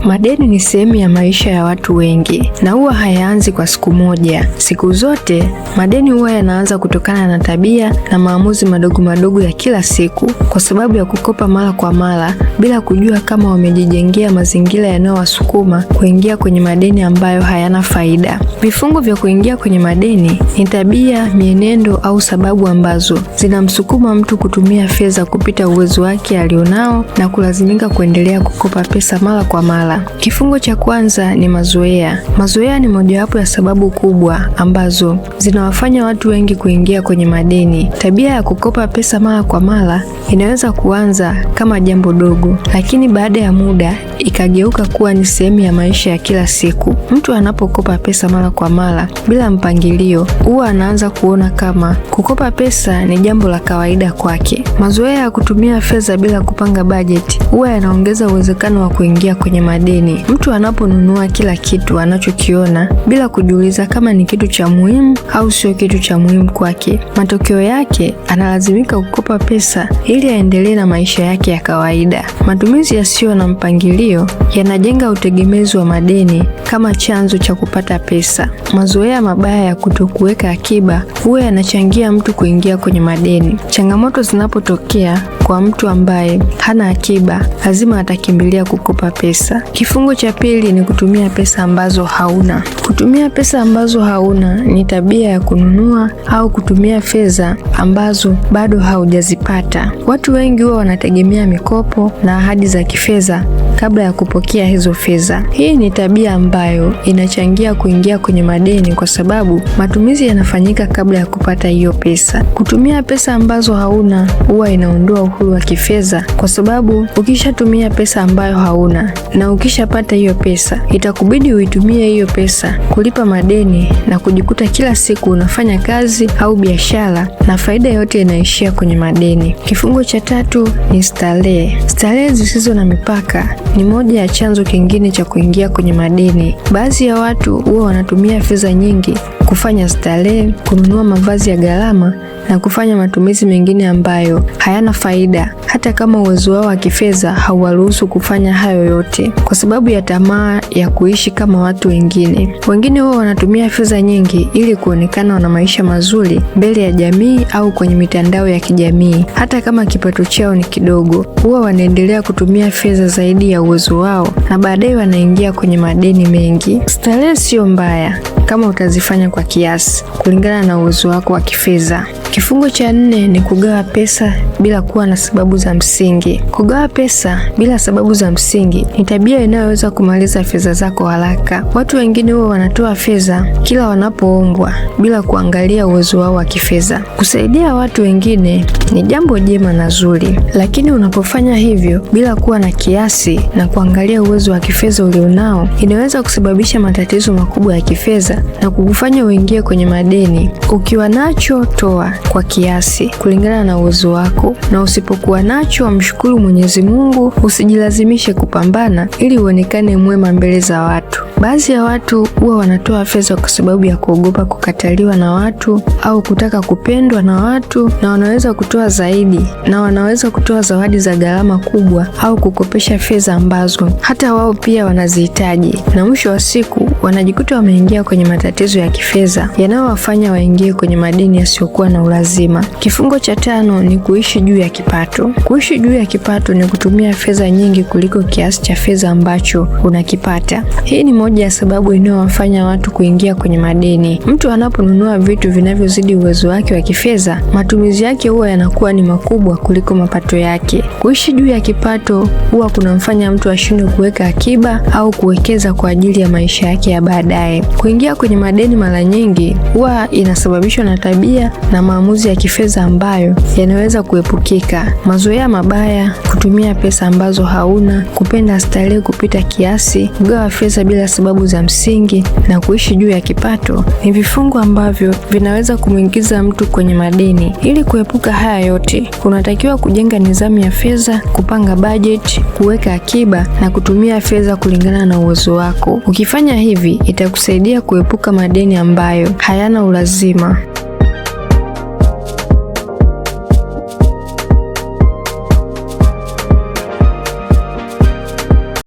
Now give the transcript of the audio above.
Madeni ni sehemu ya maisha ya watu wengi na huwa hayaanzi kwa siku moja. Siku zote madeni huwa yanaanza kutokana na tabia na maamuzi madogo madogo ya kila siku, kwa sababu ya kukopa mara kwa mara bila kujua kama wamejijengea mazingira yanayowasukuma kuingia kwenye madeni ambayo hayana faida. Vifungo vya kuingia kwenye madeni ni tabia, mienendo au sababu ambazo zinamsukuma mtu kutumia fedha kupita uwezo wake alionao na kulazimika kuendelea kukopa pesa mara kwa mara. Kifungo cha kwanza ni mazoea. Mazoea ni mojawapo ya sababu kubwa ambazo zinawafanya watu wengi kuingia kwenye madeni. Tabia ya kukopa pesa mara kwa mara inaweza kuanza kama jambo dogo, lakini baada ya muda ikageuka kuwa ni sehemu ya maisha ya kila siku. Mtu anapokopa pesa mara kwa mara bila mpangilio, huwa anaanza kuona kama kukopa pesa ni jambo la kawaida kwake. Mazoea ya kutumia fedha bila kupanga bajeti huwa yanaongeza uwezekano wa kuingia kwenye madeni. Mtu anaponunua kila kitu anachokiona bila kujiuliza kama ni kitu cha muhimu au sio kitu cha muhimu kwake, matokeo yake analazimika kukopa pesa ili aendelee na maisha yake ya kawaida. Matumizi yasiyo na mpangilio yanajenga utegemezi wa madeni kama chanzo cha kupata pesa. Mazoea mabaya ya kutokuweka akiba huwa yanachangia mtu kuingia kwenye madeni. Changamoto zinapotokea kwa mtu ambaye hana akiba, lazima atakimbilia kukopa pesa. Kifungo cha pili ni kutumia pesa ambazo hauna. Kutumia pesa ambazo hauna ni tabia ya kununua au kutumia fedha ambazo bado haujazipata. Watu wengi huwa wanategemea mikopo na ahadi za kifedha kabla ya kupokea hizo fedha. Hii ni tabia ambayo inachangia kuingia kwenye madeni kwa sababu matumizi yanafanyika kabla ya kupata hiyo pesa. Kutumia pesa ambazo hauna huwa inaondoa uhuru wa kifedha, kwa sababu ukishatumia pesa ambayo hauna na ukishapata hiyo pesa, itakubidi uitumie hiyo pesa kulipa madeni na kujikuta kila siku unafanya kazi au biashara na faida yote inaishia kwenye madeni. Kifungo cha tatu ni starehe. Starehe zisizo na mipaka ni moja ya chanzo kingine cha kuingia kwenye madeni. Baadhi ya watu huwa wanatumia fedha nyingi kufanya starehe, kununua mavazi ya gharama na kufanya matumizi mengine ambayo hayana faida, hata kama uwezo wao wa kifedha hauwaruhusu kufanya hayo yote, kwa sababu ya tamaa ya kuishi kama watu wengine. Wengine huwa wanatumia fedha nyingi ili kuonekana wana maisha mazuri mbele ya jamii au kwenye mitandao ya kijamii. Hata kama kipato chao ni kidogo, huwa wanaendelea kutumia fedha zaidi ya uwezo wao na baadaye wanaingia kwenye madeni mengi. Starehe sio mbaya kama utazifanya kwa kiasi kulingana na uwezo wako wa kifedha. Kifungo cha nne ni kugawa pesa bila kuwa na sababu za msingi. Kugawa pesa bila sababu za msingi ni tabia inayoweza kumaliza fedha zako haraka. Watu wengine huwa wanatoa fedha kila wanapoombwa bila kuangalia uwezo wao wa kifedha. Kusaidia watu wengine ni jambo jema na zuri, lakini unapofanya hivyo bila kuwa na kiasi na kuangalia uwezo wa kifedha ulionao, inaweza kusababisha matatizo makubwa ya kifedha na kukufanya uingie kwenye madeni. Ukiwa nacho, toa kwa kiasi kulingana na uwezo wako, na usipokuwa nacho, mshukuru Mwenyezi Mungu. Usijilazimishe kupambana ili uonekane mwema mbele za watu. Baadhi ya watu huwa wanatoa fedha kwa sababu ya kuogopa kukataliwa na watu au kutaka kupendwa na watu, na wanaweza kutoa zaidi, na wanaweza kutoa zawadi za gharama kubwa au kukopesha fedha ambazo hata wao pia wanazihitaji, na mwisho wa siku wanajikuta wameingia kwenye matatizo ya kifedha yanayowafanya waingie kwenye madeni yasiyokuwa na ulazima. Kifungo cha tano ni kuishi juu ya kipato. Kuishi juu ya kipato ni kutumia fedha nyingi kuliko kiasi cha fedha ambacho unakipata. Hii ni moja ya sababu inayowafanya watu kuingia kwenye madeni. Mtu anaponunua vitu vinavyozidi uwezo wake wa kifedha, matumizi yake huwa yanakuwa ni makubwa kuliko mapato yake. Kuishi juu ya kipato huwa kunamfanya mtu ashindwe kuweka akiba au kuwekeza kwa ajili ya maisha yake ya baadaye. Kuingia kwenye madeni mara nyingi huwa inasababishwa na tabia na maamuzi ya kifedha ambayo yanaweza kuepukika. Mazoea mabaya, kutumia pesa ambazo hauna, kupenda starehe kupita kiasi, kugawa fedha bila sababu za msingi na kuishi juu ya kipato ni vifungo ambavyo vinaweza kumuingiza mtu kwenye madeni. Ili kuepuka haya yote, unatakiwa kujenga nidhamu ya fedha, kupanga bajeti, kuweka akiba na kutumia fedha kulingana na uwezo wako. Ukifanya hivi, itakusaidia kuepuka madeni ambayo hayana ulazima.